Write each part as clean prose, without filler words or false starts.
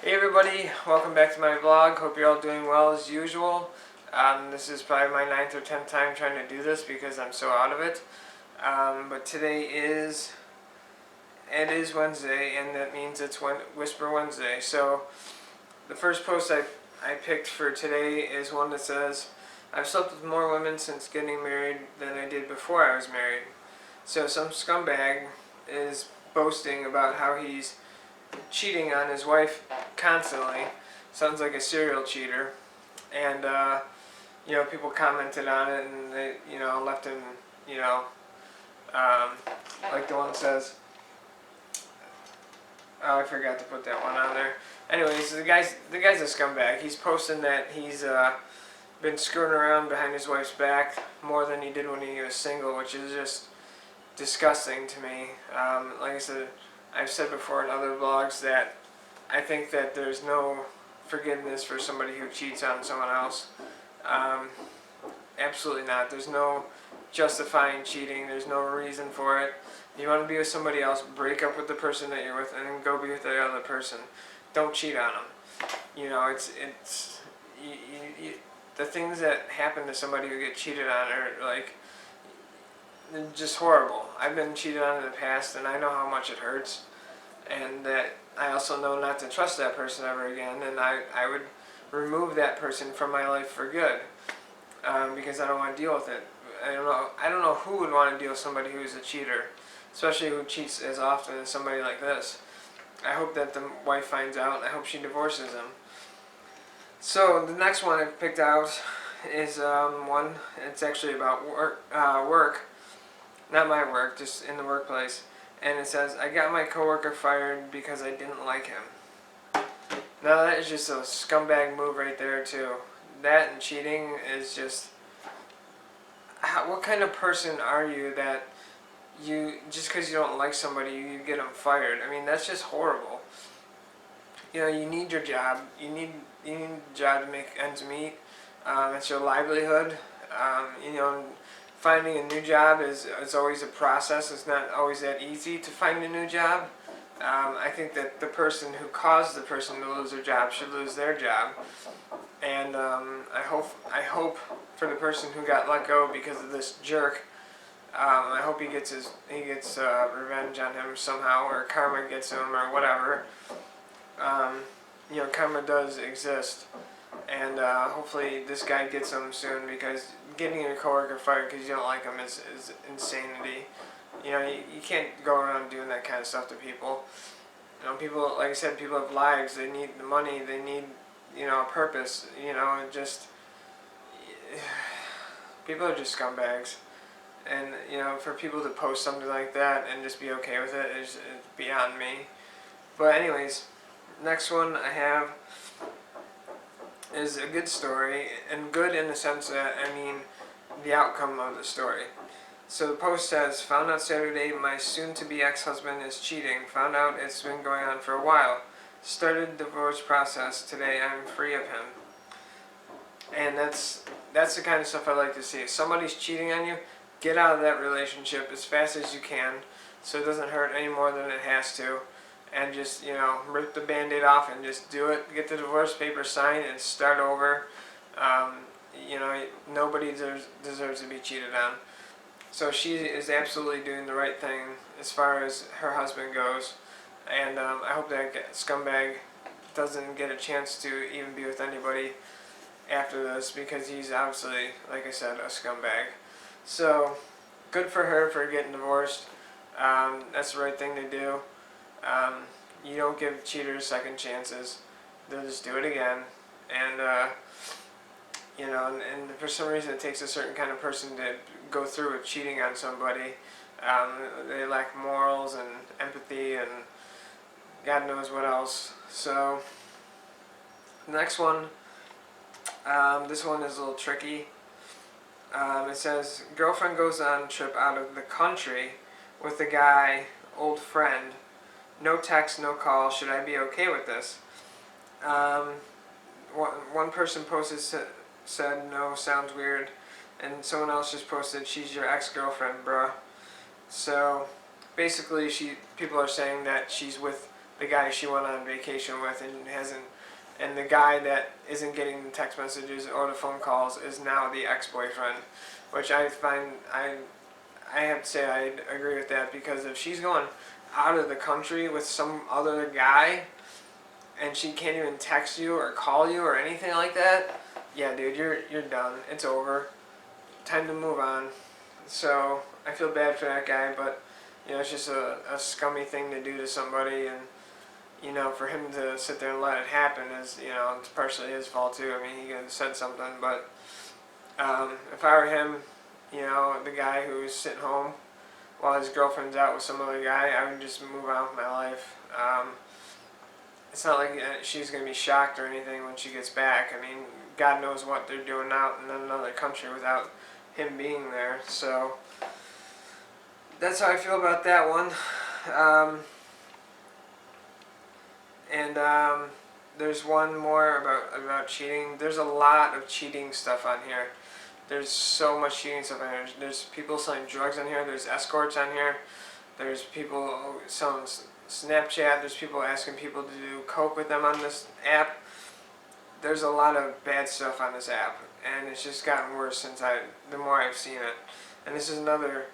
Hey everybody, welcome back to my vlog. Hope you're all doing well as usual. This is probably my 9th or 10th time trying to do this because I'm so out of it. But today is Wednesday, and that means it's Whisper Wednesday. So the first post I picked for today is one that says, "I've slept with more women since getting married than I did before I was married." So some scumbag is boasting about how he's cheating on his wife constantly. Sounds like a serial cheater. And people commented on it, and they left him, like the one says, oh, I forgot to put that one on there. Anyways, the guy's a scumbag. He's posting that he's been screwing around behind his wife's back more than he did when he was single, which is just disgusting to me. Like I said, I've said before in other vlogs that I think that there's no forgiveness for somebody who cheats on someone else. Absolutely not. There's no justifying cheating. There's no reason for it. You want to be with somebody else, break up with the person that you're with, and then go be with the other person. Don't cheat on them. The things that happen to somebody who get cheated on are just horrible. I've been cheated on in the past, and I know how much it hurts, and that I also know not to trust that person ever again, and I would remove that person from my life for good, because I don't want to deal with it. I don't know who would want to deal with somebody who's a cheater, especially who cheats as often as somebody like this. I hope that the wife finds out, and I hope she divorces him. So the next one I picked out is it's actually about work. Not my work, just in the workplace. And it says, "I got my coworker fired because I didn't like him." Now that is just a scumbag move right there too. That and cheating is just... what kind of person are you that just because you don't like somebody, you get them fired? I mean, that's just horrible. You need your job. You need a job to make ends meet. It's your livelihood. Finding a new job is always a process. It's not always that easy to find a new job. I think that the person who caused the person to lose their job should lose their job. And I hope for the person who got let go because of this jerk, I hope he gets revenge on him somehow, or karma gets him, or whatever. Karma does exist. And hopefully this guy gets him soon, because getting your coworker fired because you don't like him is insanity. You can't go around doing that kind of stuff to people. People, like I said, people have lives. They need the money. They need, a purpose. People are just scumbags. And, for people to post something like that and just be okay with it is beyond me. But anyways, next one I have is a good story, and good in the sense that, the outcome of the story. So the post says, "Found out Saturday my soon-to-be ex-husband is cheating. Found out it's been going on for a while. Started divorce process. Today I'm free of him." And that's the kind of stuff I like to see. If somebody's cheating on you, get out of that relationship as fast as you can, so it doesn't hurt any more than it has to. And just, rip the Band-Aid off and just do it. Get the divorce papers signed and start over. Nobody deserves to be cheated on. So she is absolutely doing the right thing as far as her husband goes. And I hope that scumbag doesn't get a chance to even be with anybody after this, because he's obviously, like I said, a scumbag. So, good for her for getting divorced. That's the right thing to do. You don't give cheaters second chances. They'll just do it again. And, and for some reason it takes a certain kind of person to go through with cheating on somebody. They lack morals and empathy and God knows what else. So, next one. This one is a little tricky. It says, "Girlfriend goes on trip out of the country with a guy, old friend. No text, no call. Should I be okay with this?" One person posted, said, "No, sounds weird." And someone else just posted, "She's your ex-girlfriend, bruh." So basically people are saying that she's with the guy she went on vacation with and hasn't, and the guy that isn't getting the text messages or the phone calls is now the ex-boyfriend, which I find, I have to say I agree with that, because if she's going out of the country with some other guy and she can't even text you or call you or anything like that, yeah, dude, you're done. It's over. Time to move on. So I feel bad for that guy, but it's just a scummy thing to do to somebody, and for him to sit there and let it happen is, it's partially his fault too. I mean, he could have said something, but if I were him, the guy who's sitting home while his girlfriend's out with some other guy, I would just move on with my life. It's not like she's going to be shocked or anything when she gets back. I mean, God knows what they're doing out in another country without him being there. So that's how I feel about that one. There's one more about cheating. There's a lot of cheating stuff on here. There's so much cheating stuff on here. There's people selling drugs on here. There's escorts on here. There's people selling Snapchat. There's people asking people to do coke with them on this app. There's a lot of bad stuff on this app, and it's just gotten worse the more I've seen it. And this is another,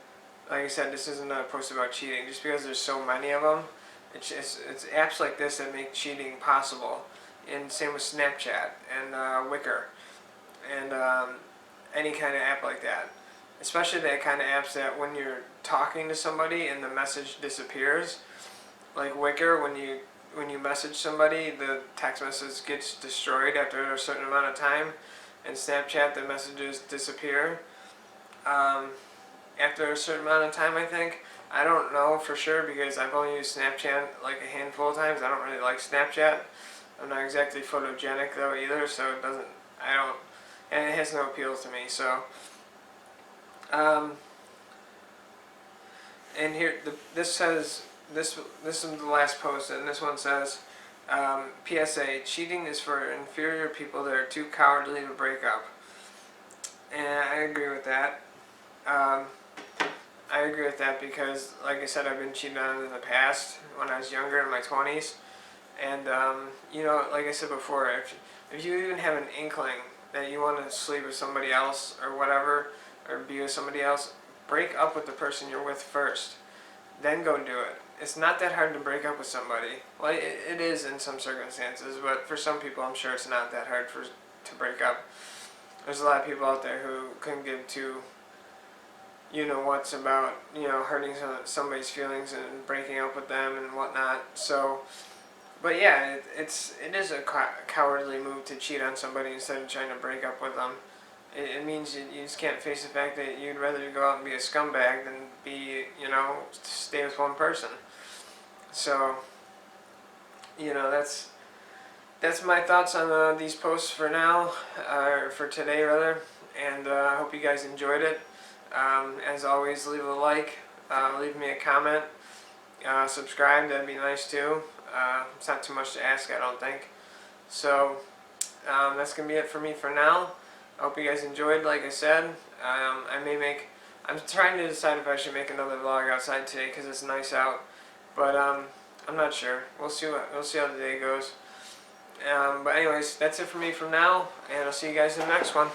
like I said, this is another post about cheating. Just because there's so many of them, it's apps like this that make cheating possible. And same with Snapchat and Wickr and any kind of app like that. Especially that kind of apps that when you're talking to somebody and the message disappears, like Wickr, when you message somebody, the text message gets destroyed after a certain amount of time. And Snapchat, the messages disappear after a certain amount of time, I think. I don't know for sure because I've only used Snapchat like a handful of times. I don't really like Snapchat. I'm not exactly photogenic though either, so and it has no appeal to me. So, and here this says, this is the last post, and this one says, PSA: cheating is for inferior people that are too cowardly to break up. And I agree with that. I agree with that because, like I said, I've been cheated on in the past when I was younger, in my 20s. And, like I said before, if you even have an inkling that you want to sleep with somebody else or whatever, or be with somebody else, break up with the person you're with first. Then go do it. It's not that hard to break up with somebody. Well, it is in some circumstances, but for some people I'm sure it's not that hard to break up. There's a lot of people out there who couldn't give two what's about, hurting somebody's feelings and breaking up with them and whatnot. So, but yeah, it is a cowardly move to cheat on somebody instead of trying to break up with them. It means you just can't face the fact that you'd rather go out and be a scumbag than stay with one person. So, that's my thoughts on these posts for now, or for today rather, and I hope you guys enjoyed it. As always, leave a like, leave me a comment, subscribe, that'd be nice too. It's not too much to ask, I don't think. So, that's going to be it for me for now. I hope you guys enjoyed, like I said. I'm trying to decide if I should make another vlog outside today because it's nice out. But I'm not sure. We'll see how the day goes. But anyways, that's it for me from now, and I'll see you guys in the next one.